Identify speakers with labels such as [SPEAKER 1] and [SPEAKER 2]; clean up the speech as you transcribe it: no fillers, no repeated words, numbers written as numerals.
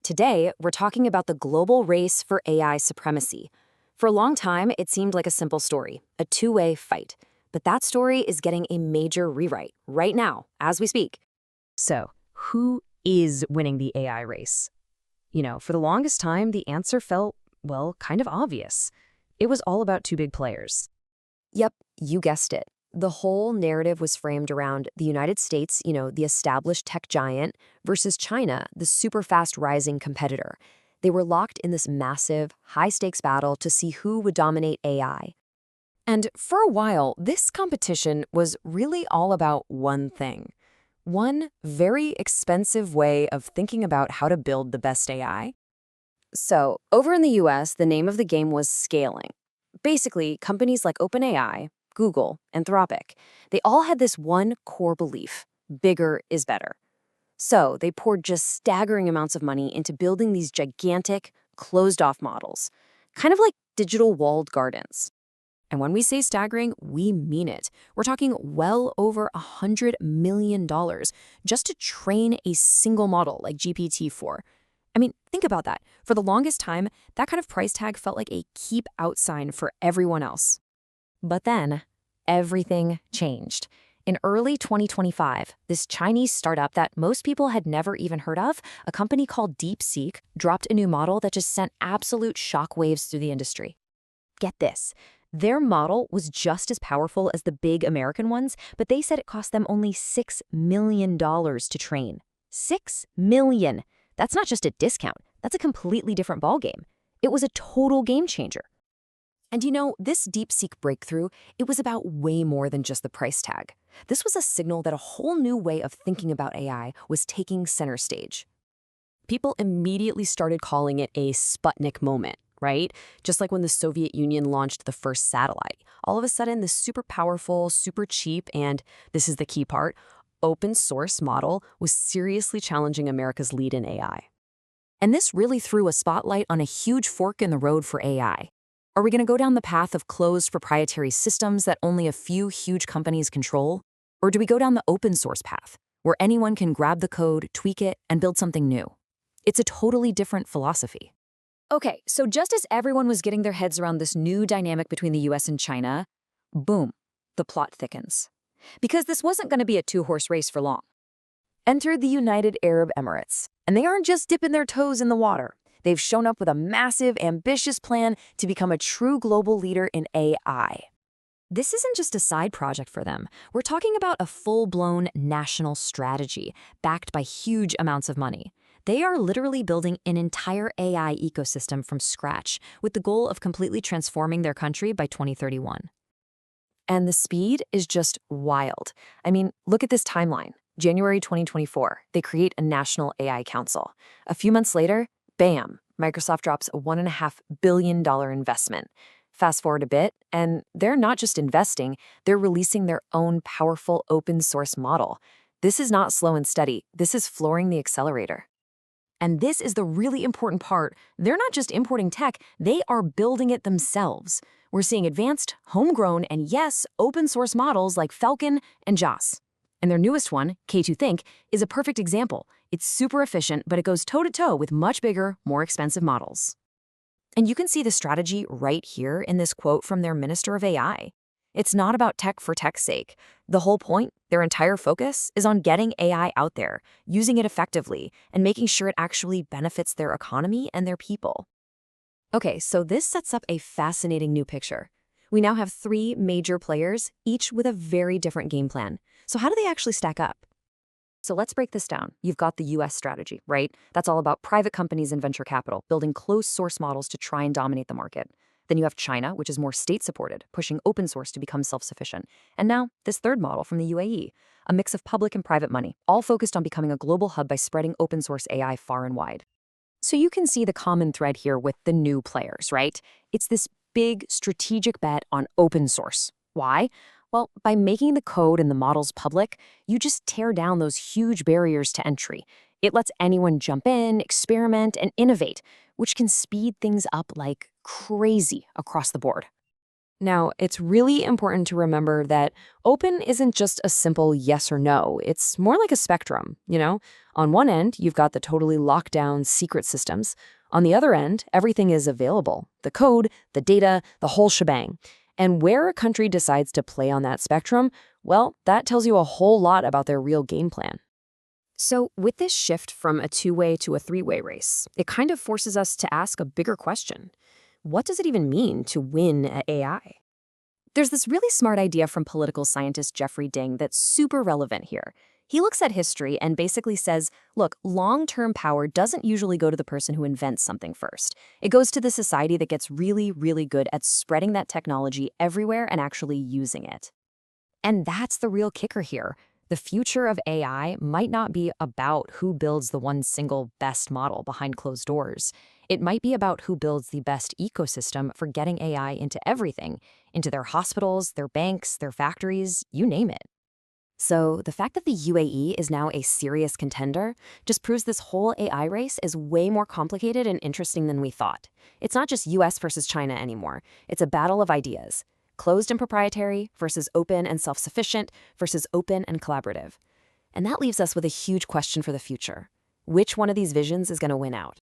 [SPEAKER 1] Today, we're talking about the global race for AI supremacy. For a long time, it seemed like a simple story, a two-way fight. But that story is getting a major rewrite right now, as we speak.
[SPEAKER 2] So, who is winning the AI race? For the longest time, the answer felt, well, kind of obvious. It was all about two big players.
[SPEAKER 1] Yep, you guessed it. The whole narrative was framed around the United States, the established tech giant, versus China, the super fast rising competitor. They were locked in this massive, high-stakes battle to see who would dominate AI. And for a while, this competition was really all about one thing. One very expensive way of thinking about how to build the best AI. So, over in the US, the name of the game was scaling. Basically, companies like OpenAI, Google, Anthropic, they all had this one core belief: bigger is better. So they poured just staggering amounts of money into building these gigantic, closed-off models, kind of like digital walled gardens. And when we say staggering, we mean it. We're talking well over $100 million just to train a single model like GPT-4. I mean, think about that. For the longest time, that kind of price tag felt like a keep out sign for everyone else. But then, everything changed. In early 2025, this Chinese startup that most people had never even heard of, a company called DeepSeek, dropped a new model that just sent absolute shockwaves through the industry. Get this. Their model was just as powerful as the big American ones, but they said it cost them only $6 million to train. $6 million! That's not just a discount. That's a completely different ballgame. It was a total game changer. And this DeepSeek breakthrough, it was about way more than just the price tag. This was a signal that a whole new way of thinking about AI was taking center stage. People immediately started calling it a Sputnik moment, right? Just like when the Soviet Union launched the first satellite. All of a sudden, this super powerful, super cheap, and this is the key part, open source model was seriously challenging America's lead in AI. And this really threw a spotlight on a huge fork in the road for AI. Are we going to go down the path of closed proprietary systems that only a few huge companies control? Or do we go down the open source path, where anyone can grab the code, tweak it, and build something new? It's a totally different philosophy. Okay, so just as everyone was getting their heads around this new dynamic between the US and China, boom, the plot thickens. Because this wasn't going to be a two-horse race for long. Enter the United Arab Emirates, and they aren't just dipping their toes in the water. They've shown up with a massive, ambitious plan to become a true global leader in AI. This isn't just a side project for them. We're talking about a full-blown national strategy backed by huge amounts of money. They are literally building an entire AI ecosystem from scratch with the goal of completely transforming their country by 2031. And the speed is just wild. I mean, look at this timeline. January 2024, they create a national AI council. A few months later, bam, Microsoft drops a $1.5 billion investment. Fast forward a bit, and they're not just investing, they're releasing their own powerful open source model. This is not slow and steady. This is flooring the accelerator. And this is the really important part. They're not just importing tech, they are building it themselves. We're seeing advanced, homegrown, and yes, open source models like Falcon and JAS. And their newest one, K2 Think, is a perfect example. It's super efficient, but it goes toe-to-toe with much bigger, more expensive models. And you can see the strategy right here in this quote from their Minister of AI. It's not about tech for tech's sake. The whole point, their entire focus, is on getting AI out there, using it effectively, and making sure it actually benefits their economy and their people. Okay, so this sets up a fascinating new picture. We now have three major players, each with a very different game plan. So how do they actually stack up? So let's break this down. You've got the US strategy, right? That's all about private companies and venture capital, building closed source models to try and dominate the market. Then you have China, which is more state-supported, pushing open source to become self-sufficient. And now, this third model from the UAE, a mix of public and private money, all focused on becoming a global hub by spreading open source AI far and wide. So you can see the common thread here with the new players, right? It's this big strategic bet on open source. Why? Well, by making the code and the models public, you just tear down those huge barriers to entry. It lets anyone jump in, experiment, and innovate, which can speed things up like crazy across the board. Now, it's really important to remember that open isn't just a simple yes or no. It's more like a spectrum. On one end, you've got the totally locked down secret systems. On the other end, everything is available. The code, the data, the whole shebang. And where a country decides to play on that spectrum, well, that tells you a whole lot about their real game plan. So, with this shift from a two-way to a three-way race, it kind of forces us to ask a bigger question. What does it even mean to win at AI? There's this really smart idea from political scientist Jeffrey Ding that's super relevant here. He looks at history and basically says, look, long-term power doesn't usually go to the person who invents something first. It goes to the society that gets really, really good at spreading that technology everywhere and actually using it. And that's the real kicker here. The future of AI might not be about who builds the one single best model behind closed doors. It might be about who builds the best ecosystem for getting AI into everything, into their hospitals, their banks, their factories, you name it. So the fact that the UAE is now a serious contender just proves this whole AI race is way more complicated and interesting than we thought. It's not just US versus China anymore. It's a battle of ideas. Closed and proprietary versus open and self-sufficient versus open and collaborative. And that leaves us with a huge question for the future. Which one of these visions is going to win out?